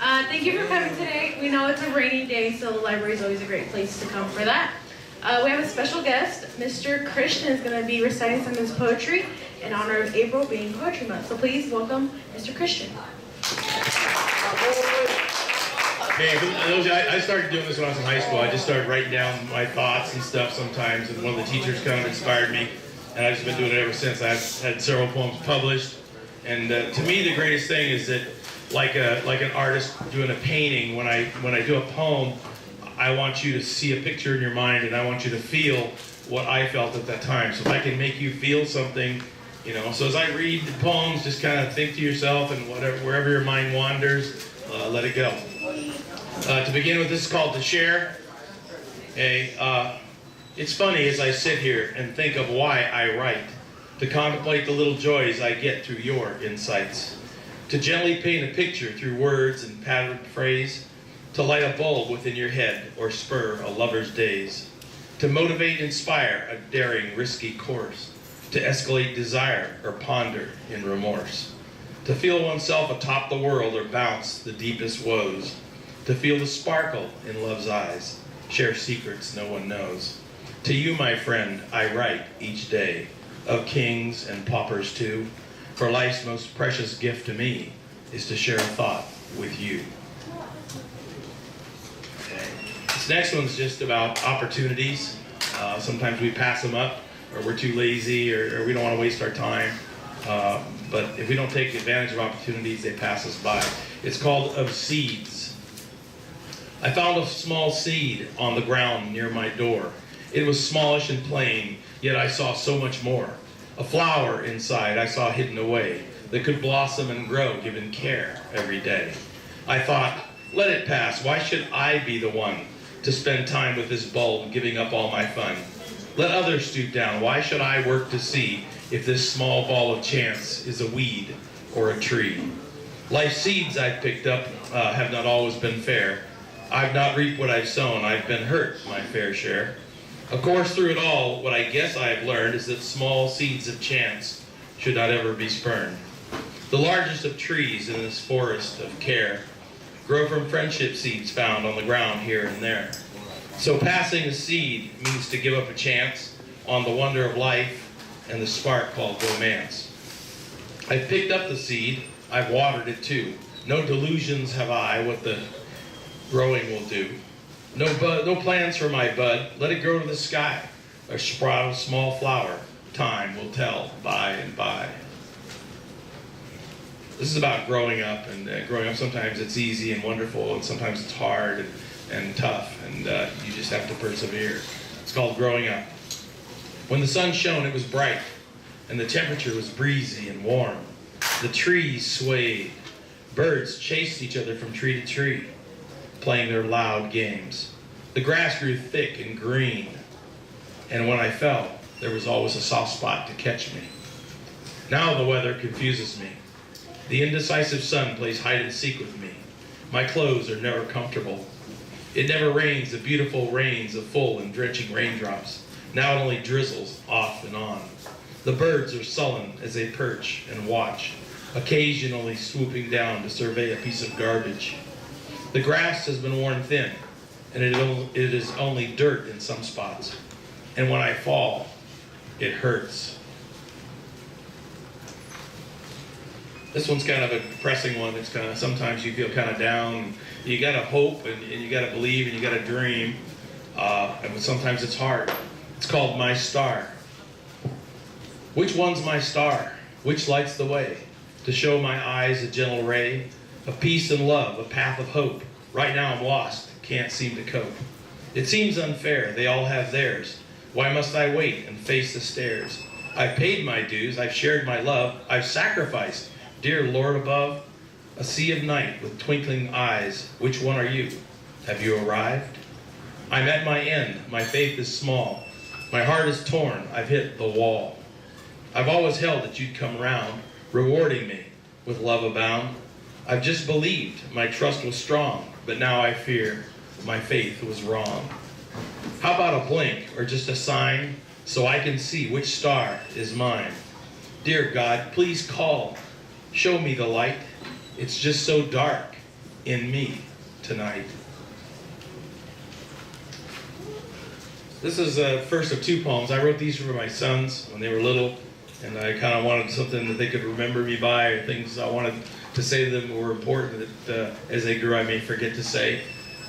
Thank you for coming today. We know it's a rainy day, so the library is always a great place to come for that. We have a special guest. Mr. Cristian is going to be reciting some of his poetry in honor of April being Poetry Month. So please welcome Mr. Cristian. Hey, I started doing this when I was in high school. I just started writing down my thoughts and stuff sometimes, and one of the teachers kind of inspired me, and I've just been doing it ever since. I've had several poems published, and to me the greatest thing is that, like an artist doing a painting, when I do a poem, I want you to see a picture in your mind, and I want you to feel what I felt at that time. So if I can make you feel something, you know. So as I read the poems, just kind of think to yourself, and wherever your mind wanders, let it go. To begin with, this is called To Share. It's funny as I sit here and think of why I write, to contemplate the little joys I get through your insights, to gently paint a picture through words and patterned phrase, to light a bulb within your head or spur a lover's days, to motivate and inspire a daring, risky course, to escalate desire or ponder in remorse, to feel oneself atop the world or bounce the deepest woes, to feel the sparkle in love's eyes, share secrets no one knows. To you, my friend, I write each day, of kings and paupers too, for life's most precious gift to me is to share a thought with you. Okay. This next one's just about opportunities. Sometimes we pass them up, or we're too lazy, or we don't want to waste our time. But if we don't take advantage of opportunities, they pass us by. It's called Of Seeds. I found a small seed on the ground near my door. It was smallish and plain, yet I saw so much more. A flower inside I saw hidden away that could blossom and grow given care every day. I thought, let it pass. Why should I be the one to spend time with this bulb, giving up all my fun? Let others stoop down. Why should I work to see if this small ball of chance is a weed or a tree? Life's seeds I've picked up have not always been fair. I've not reaped what I've sown. I've been hurt my fair share. Of course, through it all, what I guess I have learned is that small seeds of chance should not ever be spurned. The largest of trees in this forest of care grow from friendship seeds found on the ground here and there. So passing a seed means to give up a chance on the wonder of life and the spark called romance. I've picked up the seed, I've watered it too. No delusions have I what the growing will do. No plans for my bud, let it grow to the sky, or sprout a small flower. Time will tell by and by. This is about growing up, and growing up sometimes it's easy and wonderful, and sometimes it's hard and tough, and you just have to persevere. It's called growing up. When the sun shone, it was bright, and the temperature was breezy and warm. The trees swayed. Birds chased each other from tree to tree, playing their loud games. The grass grew thick and green, and when I fell, there was always a soft spot to catch me. Now the weather confuses me. The indecisive sun plays hide and seek with me. My clothes are never comfortable. It never rains the beautiful rains of full and drenching raindrops. Now it only drizzles off and on. The birds are sullen as they perch and watch, occasionally swooping down to survey a piece of garbage. The grass has been worn thin, and it is only dirt in some spots. And when I fall, it hurts. This one's kind of a depressing one. It's kind of, sometimes you feel kind of down. You gotta hope, and you gotta believe, and you gotta dream. And sometimes it's hard. It's called My Star. Which one's my star? Which lights the way to show my eyes a gentle ray of peace and love, a path of hope? Right now I'm lost, can't seem to cope. It seems unfair, they all have theirs. Why must I wait and face the stairs? I've paid my dues, I've shared my love, I've sacrificed, dear Lord above. A sea of night with twinkling eyes, which one are you? Have you arrived? I'm at my end, my faith is small. My heart is torn, I've hit the wall. I've always held that you'd come round, rewarding me with love abound. I've just believed, my trust was strong, but now I fear my faith was wrong. How about a blink or just a sign so I can see which star is mine? Dear God, please call. Show me the light. It's just so dark. in me tonight. This is the first of two poems. I wrote these for my sons when they were little, and I kind of wanted something that they could remember me by, or things I wanted to say to them were important that as they grew I may forget to say.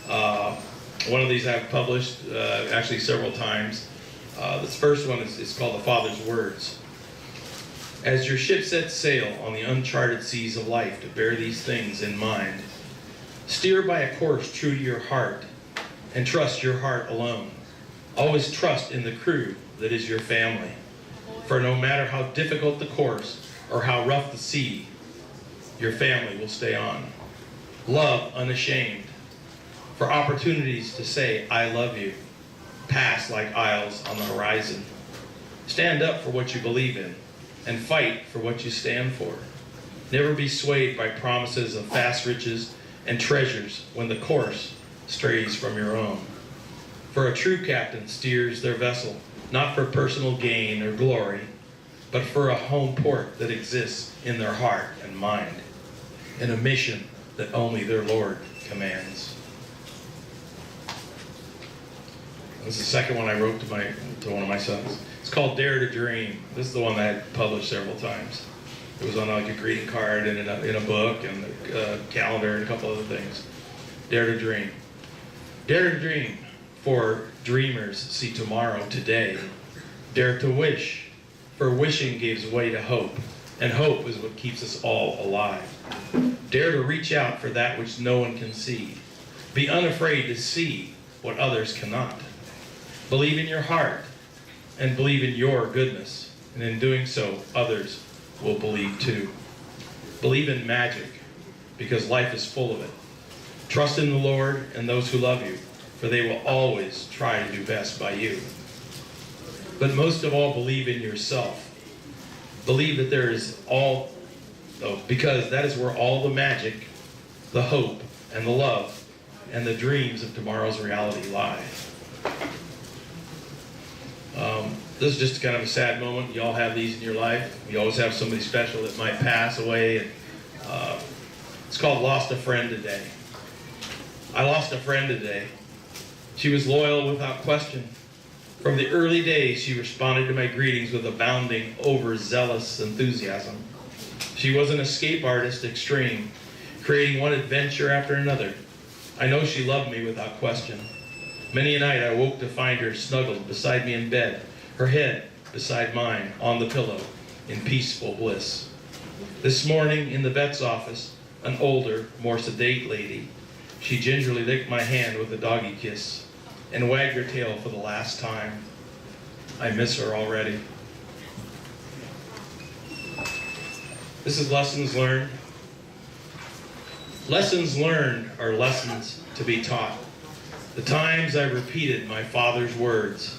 One of these I've published actually several times. This first one is called The Father's Words. As your ship sets sail on the uncharted seas of life to bear these things in mind, steer by a course true to your heart and trust your heart alone. Always trust in the crew that is your family. For no matter how difficult the course or how rough the sea, your family will stay on. Love unashamed. For opportunities to say, I love you, pass like isles on the horizon. Stand up for what you believe in and fight for what you stand for. Never be swayed by promises of fast riches and treasures when the course strays from your own. For a true captain steers their vessel, not for personal gain or glory, but for a home port that exists in their heart and mind, and a mission that only their Lord commands. This is the second one I wrote to one of my sons. It's called Dare to Dream. This is the one that I published several times. It was on like a greeting card and in a book and a calendar and a couple other things. Dare to dream. Dare to dream, for dreamers see tomorrow today. Dare to wish, for wishing gives way to hope, and hope is what keeps us all alive. Dare to reach out for that which no one can see. Be unafraid to see what others cannot. Believe in your heart and believe in your goodness, and in doing so, others will believe too. Believe in magic, because life is full of it. Trust in the Lord and those who love you, for they will always try to do best by you. But most of all, believe in yourself. Believe that there is all, because that is where all the magic, the hope, and the love, and the dreams of tomorrow's reality lie. This is just kind of a sad moment. You all have these in your life. You always have somebody special that might pass away. And, it's called Lost a Friend Today. I lost a friend today. She was loyal without question. From the early days, she responded to my greetings with abounding, overzealous enthusiasm. She was an escape artist extreme, creating one adventure after another. I know she loved me without question. Many a night I woke to find her snuggled beside me in bed, her head beside mine on the pillow in peaceful bliss. This morning in the vet's office, an older, more sedate lady, she gingerly licked my hand with a doggy kiss and wagged her tail for the last time. I miss her already. This is Lessons Learned. Lessons learned are lessons to be taught. The times I repeated my Father's words.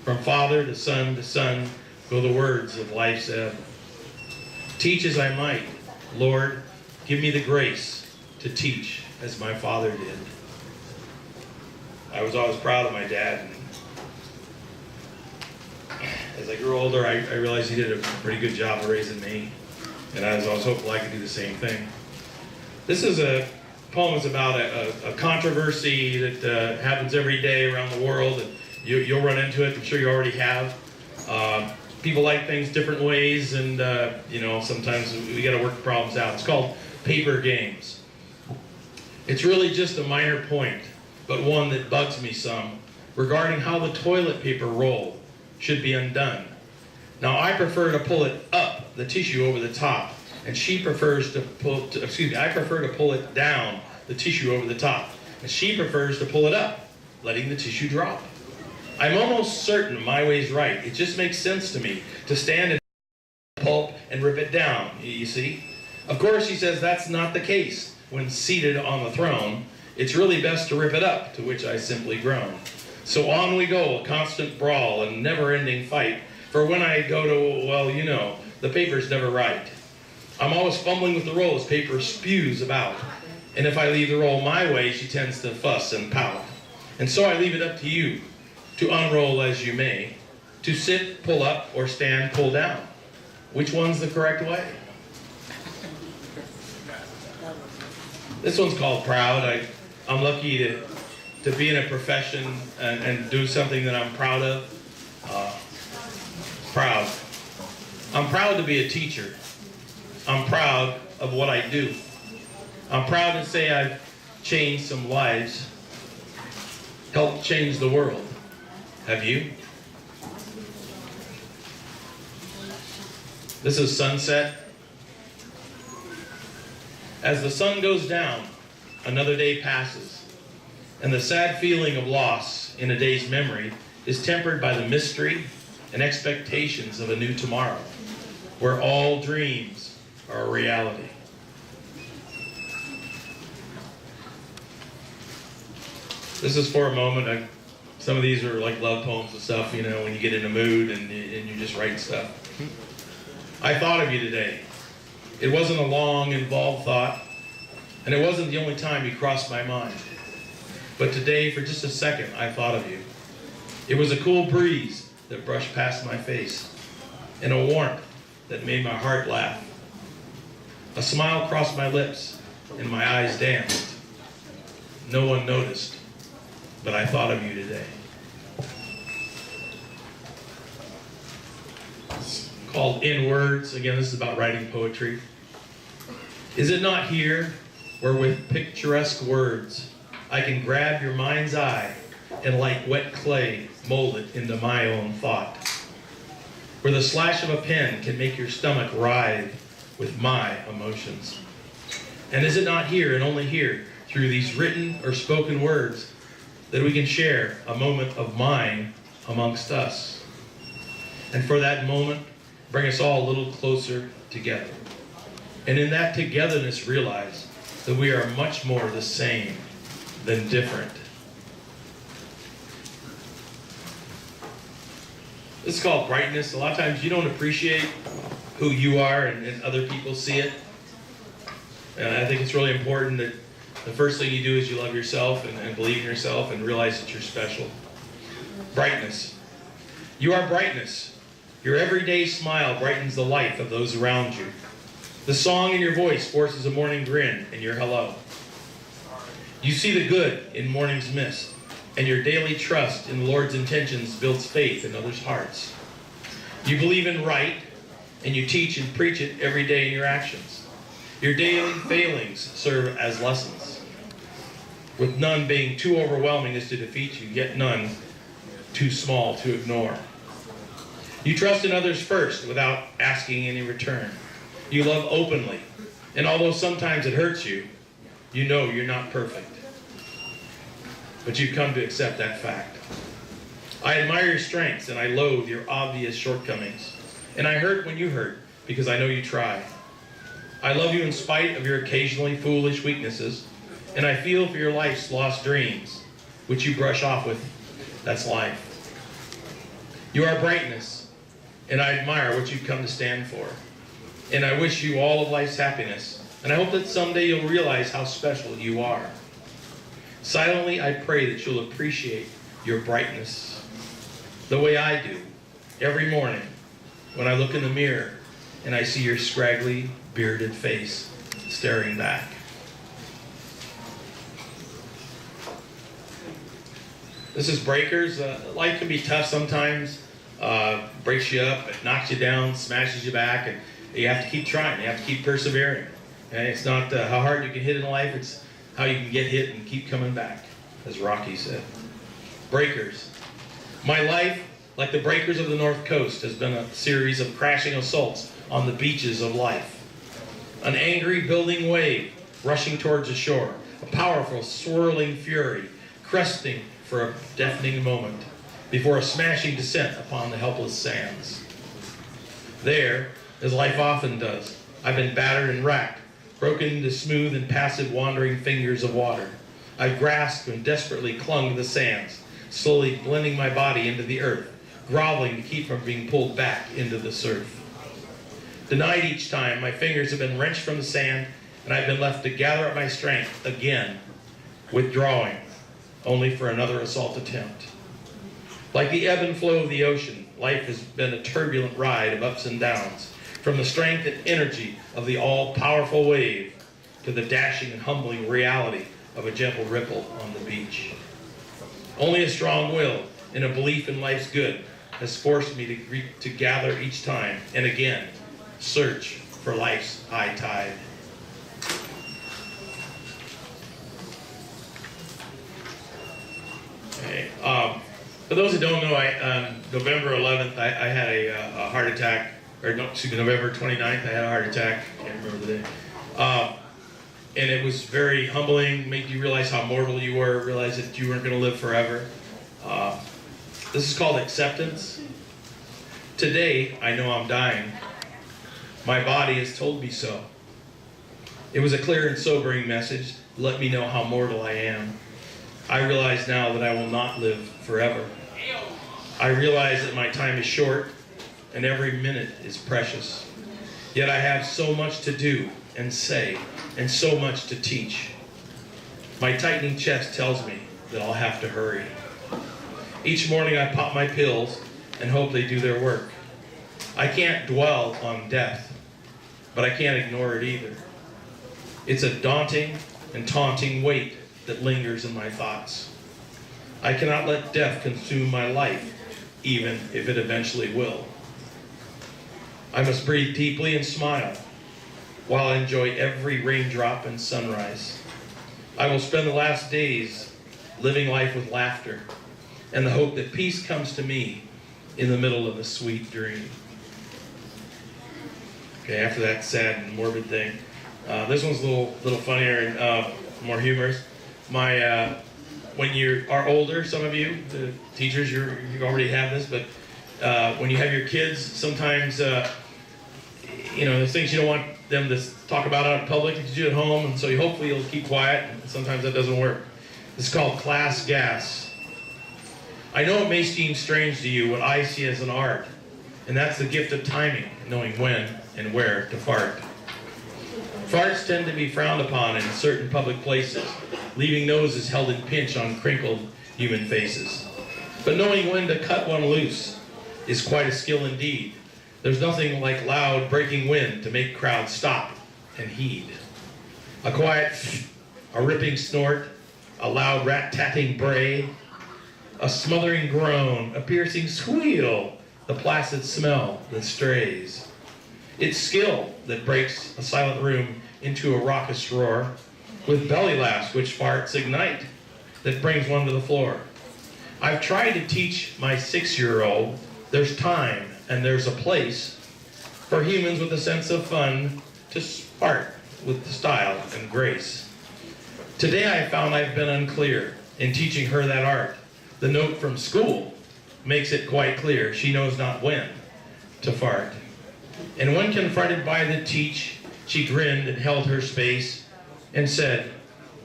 From father to son go the words of life's ebb. Teach as I might, Lord, give me the grace to teach as my father did. I was always proud of my dad. As I grew older, I realized he did a pretty good job of raising me, and I was always hopeful I could do the same thing. This is a poem that's about a controversy that happens every day around the world, and you'll run into it. I'm sure you already have. People like things different ways, and sometimes we got to work the problems out. It's called Paper Games. It's really just a minor point, but one that bugs me some, regarding how the toilet paper roll should be undone. Now, I prefer to pull it up, the tissue over the top, and she prefers to I prefer to pull it down, the tissue over the top, and she prefers to pull it up, letting the tissue drop. I'm almost certain my way's right. It just makes sense to me to stand in pulp and rip it down, you see? Of course, she says that's not the case when seated on the throne. It's really best to rip it up, to which I simply groan. So on we go, a constant brawl, a never-ending fight. For when I go to, the paper's never right. I'm always fumbling with the roll as paper spews about. And if I leave the roll my way, she tends to fuss and pout. And so I leave it up to you to unroll as you may, to sit, pull up, or stand, pull down. Which one's the correct way? This one's called Proud. I'm lucky to be in a profession and do something that I'm proud of. Proud. I'm proud to be a teacher. I'm proud of what I do. I'm proud to say I've changed some lives, helped change the world. Have you? This is sunset. As the sun goes down, another day passes, and the sad feeling of loss in a day's memory is tempered by the mystery and expectations of a new tomorrow, where all dreams are a reality. This is for a moment. Some of these are like love poems and stuff, you know, when you get in a mood and you just write stuff. I thought of you today. It wasn't a long, involved thought, and it wasn't the only time you crossed my mind. But today, for just a second, I thought of you. It was a cool breeze that brushed past my face, and a warmth that made my heart laugh. A smile crossed my lips, and my eyes danced. No one noticed, but I thought of you today. It's called In Words. Again, this is about writing poetry. Is it not here where with picturesque words I can grab your mind's eye and like wet clay mold it into my own thought? Where the slash of a pen can make your stomach writhe with my emotions? And is it not here and only here through these written or spoken words that we can share a moment of mine amongst us? And for that moment, bring us all a little closer together. And in that togetherness, realize that we are much more the same than different. This is called brightness. A lot of times you don't appreciate who you are and other people see it. And I think it's really important that the first thing you do is you love yourself and believe in yourself and realize that you're special. Brightness. You are brightness. Your everyday smile brightens the life of those around you. The song in your voice forces a morning grin in your hello. You see the good in morning's mist, and your daily trust in the Lord's intentions builds faith in others' hearts. You believe in right, and you teach and preach it every day in your actions. Your daily failings serve as lessons, with none being too overwhelming as to defeat you, yet none too small to ignore. You trust in others first without asking any return. You love openly, and although sometimes it hurts you, you know you're not perfect. But you've come to accept that fact. I admire your strengths, and I loathe your obvious shortcomings. And I hurt when you hurt, because I know you try. I love you in spite of your occasionally foolish weaknesses, and I feel for your life's lost dreams, which you brush off with, that's life. You are brightness, and I admire what you've come to stand for. And I wish you all of life's happiness, and I hope that someday you'll realize how special you are. Silently, I pray that you'll appreciate your brightness the way I do every morning when I look in the mirror and I see your scraggly, bearded face staring back. This is Breakers. Life can be tough sometimes. Breaks you up, it knocks you down, smashes you back, and you have to keep trying. You have to keep persevering. And it's not how hard you can hit in life, it's how you can get hit and keep coming back, as Rocky said. Breakers. My life, like the breakers of the North Coast, has been a series of crashing assaults on the beaches of life. An angry building wave rushing towards the shore, a powerful swirling fury cresting for a deafening moment before a smashing descent upon the helpless sands. There, as life often does, I've been battered and racked, broken into smooth and passive wandering fingers of water. I've grasped and desperately clung to the sands, slowly blending my body into the earth, groveling to keep from being pulled back into the surf. Denied each time, my fingers have been wrenched from the sand, and I've been left to gather up my strength again, withdrawing, only for another assault attempt. Like the ebb and flow of the ocean, life has been a turbulent ride of ups and downs, from the strength and energy of the all-powerful wave to the dashing and humbling reality of a gentle ripple on the beach. Only a strong will and a belief in life's good has forced me to gather each time and again search for life's high tide. Okay. For those who don't know, on November 11th, I had a heart attack, or no, excuse me, November 29th, I had a heart attack. I can't remember the day. And it was very humbling, made you realize how mortal you were, realize that you weren't going to live forever. This is called acceptance. Today, I know I'm dying. My body has told me so. It was a clear and sobering message. Let me know how mortal I am. I realize now that I will not live forever. I realize that my time is short and every minute is precious. Yet I have so much to do and say and so much to teach. My tightening chest tells me that I'll have to hurry. Each morning I pop my pills and hope they do their work. I can't dwell on death, but I can't ignore it either. It's a daunting and taunting weight that lingers in my thoughts. I cannot let death consume my life, even if it eventually will. I must breathe deeply and smile while I enjoy every raindrop and sunrise. I will spend the last days living life with laughter and the hope that peace comes to me in the middle of a sweet dream. Okay, after that sad and morbid thing, this one's a little funnier and more humorous. When you are older, some of you, the teachers, you already have this, but when you have your kids, sometimes there's things you don't want them to talk about out in public that you do at home, and so hopefully you'll keep quiet, and sometimes that doesn't work. This is called class gas. I know it may seem strange to you what I see as an art, and that's the gift of timing, knowing when and where to fart. Farts tend to be frowned upon in certain public places, leaving noses held in pinch on crinkled human faces. But knowing when to cut one loose is quite a skill indeed. There's nothing like loud breaking wind to make crowds stop and heed. A quiet a ripping snort, a loud rat-tatting bray, a smothering groan, a piercing squeal, the placid smell that strays. It's skill that breaks a silent room into a raucous roar, with belly laughs which farts ignite, that brings one to the floor. I've tried to teach my 6-year-old there's time and there's a place for humans with a sense of fun to fart with style and grace. Today I found I've been unclear in teaching her that art. The note from school makes it quite clear she knows not when to fart. And when confronted by the teach, she grinned and held her space and said,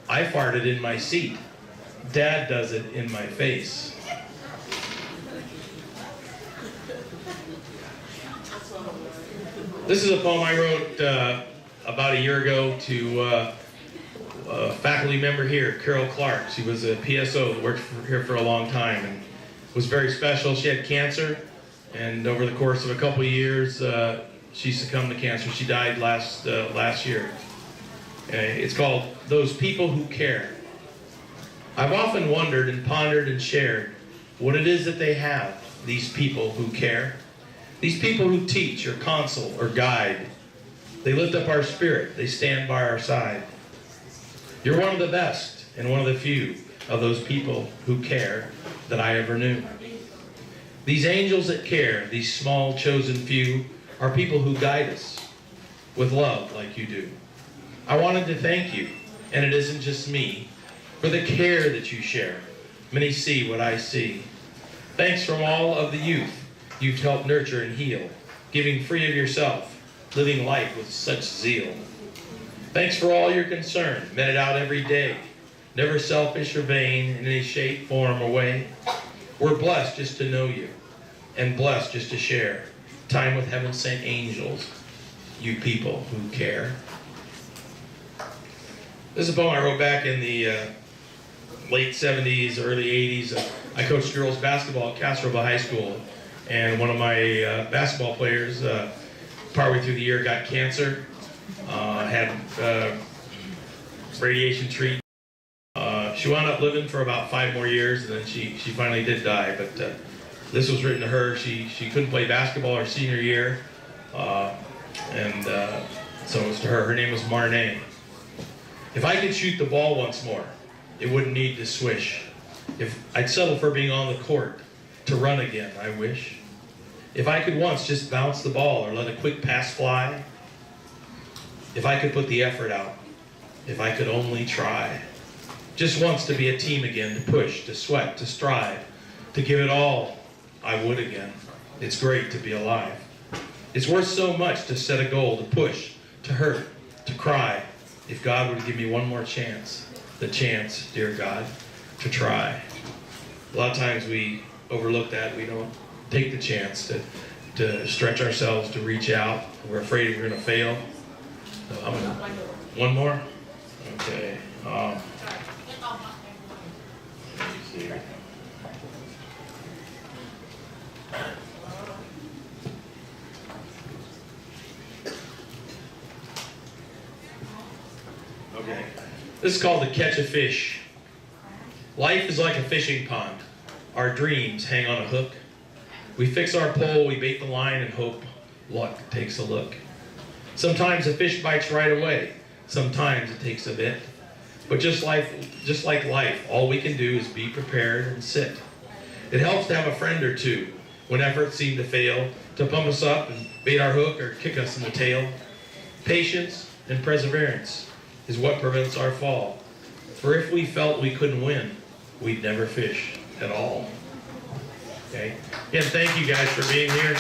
I farted in my seat. Dad does it in my face. This is a poem I wrote about a year ago to a faculty member here, Carol Clark. She was a PSO that worked here for a long time and was very special. She had cancer, and over the course of a couple of years, she succumbed to cancer. She died last year. It's called Those People Who Care. I've often wondered and pondered and shared what it is that they have, these people who care. These people who teach or counsel or guide. They lift up our spirit. They stand by our side. You're one of the best and one of the few of those people who care that I ever knew. These angels that care, these small chosen few, are people who guide us with love like you do. I wanted to thank you, and it isn't just me, for the care that you share. Many see what I see. Thanks from all of the youth you've helped nurture and heal, giving free of yourself, living life with such zeal. Thanks for all your concern, meted out every day, never selfish or vain in any shape, form, or way. We're blessed just to know you, and blessed just to share time with heaven sent angels, you people who care. This is a poem I wrote back in the late 70s, early 80s. I coached girls basketball at Castroville High School, and one of my basketball players, partway through the year, got cancer. Had radiation treatment. She wound up living for about 5 more years, and then she finally did die. But this was written to her. She couldn't play basketball her senior year, so it was to her. Her name was Marnay. If I could shoot the ball once more, it wouldn't need to swish. If I'd settle for being on the court, to run again, I wish. If I could once just bounce the ball or let a quick pass fly. If I could put the effort out. If I could only try. Just once to be a team again, to push, to sweat, to strive, to give it all, I would again. It's great to be alive. It's worth so much to set a goal, to push, to hurt, to cry. If God were to give me one more chance, the chance, dear God, to try. A lot of times we overlook that. We don't take the chance to stretch ourselves, to reach out. We're afraid we're going to fail. So one more? Okay. Let me see here. Okay. This is called the catch a fish. Life is like a fishing pond. Our dreams hang on a hook. We fix our pole, we bait the line, and hope luck takes a look. Sometimes a fish bites right away. Sometimes it takes a bit. But just like life, all we can do is be prepared and sit. It helps to have a friend or two when efforts seem to fail, to pump us up and bait our hook or kick us in the tail. Patience and perseverance is what prevents our fall. For if we felt we couldn't win, we'd never fish at all. Okay? Again, thank you guys for being here.